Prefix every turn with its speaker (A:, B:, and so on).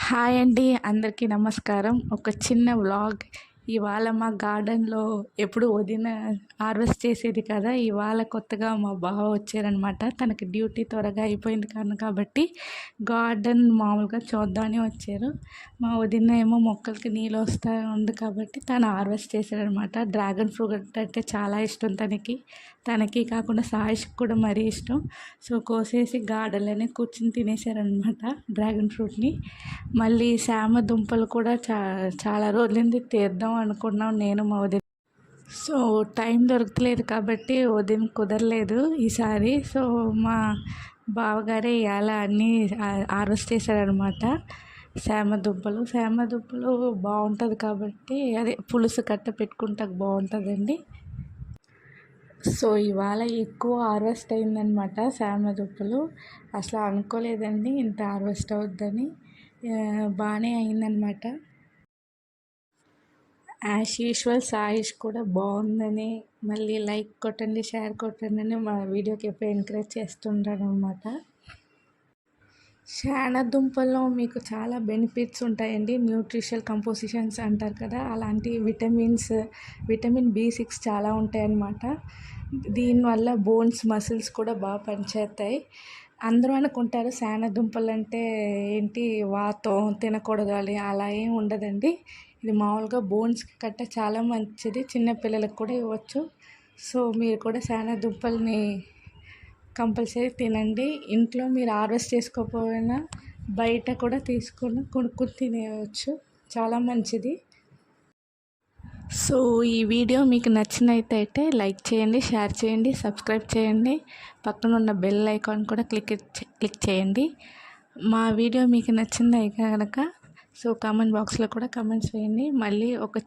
A: Hi అండి, అందరికీ నమస్కారం. ఒక చిన్న వ్లాగ్. ఇవాళ మా గార్డెన్లో ఎప్పుడు వదిన హార్వెస్ట్ చేసేది కదా, ఇవాళ కొత్తగా మా బావ వచ్చారనమాట. తనకి డ్యూటీ త్వరగా అయిపోయింది కాబట్టి గార్డెన్ మామూలుగా చూద్దామని వచ్చారు. మా వదిన ఏమో మొక్కలకి నీళ్ళు వస్తూ ఉంది కాబట్టి తను హార్వెస్ట్ చేశారనమాట. డ్రాగన్ ఫ్రూట్ అంటే చాలా ఇష్టం తనకి కాకుండా సాయిష్కి కూడా మరీ ఇష్టం. సో కోసేసి గార్డెన్లోనే కూర్చుని తినేసారనమాట డ్రాగన్ ఫ్రూట్ని. మళ్ళీ శామ దుంపలు కూడా చాలా రోజులైంది తీద్దాం అనుకున్నాం నేను మా వదిన. సో టైం దొరకలేదు కాబట్టి వదిన కుదరలేదు ఈసారి. సో మా బావగారే ఇవాళ అన్నీ హార్వెస్ట్ చేశారనమాట. శామ దుంపలు బాగుంటుంది కాబట్టి అదే పులుసు కట్ట పెట్టుకుంటే బాగుంటుందండి. సో ఇవాళ ఎక్కువ హార్వెస్ట్ అయిందనమాట శామ దుంపలు. అసలు అనుకోలేదండి ఇంత హార్వెస్ట్ అవుద్దని. బాగానే అయిందనమాట. యాజ్ యూజువల్ సాయిష్ కూడా బాగుందని, మళ్ళీ లైక్ కొట్టండి, షేర్ కొట్టండి అని మా వీడియోకి ఎప్పుడు ఎంకరేజ్ చేస్తుంటాను అనమాట. దుంపల్లో మీకు చాలా బెనిఫిట్స్ ఉంటాయండి. న్యూట్రిషనల్ కంపోజిషన్స్ అంటారు కదా, అలాంటి విటమిన్ B6 చాలా ఉంటాయన్నమాట. దీనివల్ల బోన్స్ మసిల్స్ కూడా బాగా పనిచేస్తాయి. అందరూ అనుకుంటారు దుంపలు అంటే ఏంటి, వాతం తినకూడదు అని. అలా ఏం ఉండదండి. ఇది మామూలుగా బోన్స్కి కట్ట చాలా మంచిది. చిన్నపిల్లలకు కూడా ఇవ్వచ్చు. సో మీరు కూడా దుంపల్ని కంపల్సరీ తినండి. ఇంట్లో మీరు హార్వెస్ట్ చేసుకోకపోయినా బయట కూడా కొనుక్కొని తినేయవచ్చు. చాలా మంచిది. సో ఈ వీడియో మీకు నచ్చినట్టయితే లైక్ చేయండి, షేర్ చేయండి, సబ్స్క్రైబ్ చేయండి. పక్కన ఉన్న బెల్ ఐకాన్ కూడా క్లిక్ చేయండి. మా వీడియో మీకు నచ్చింది కనుక సో కామెంట్ బాక్స్లో కూడా కామెంట్స్ వేయండి. మళ్ళీ ఒక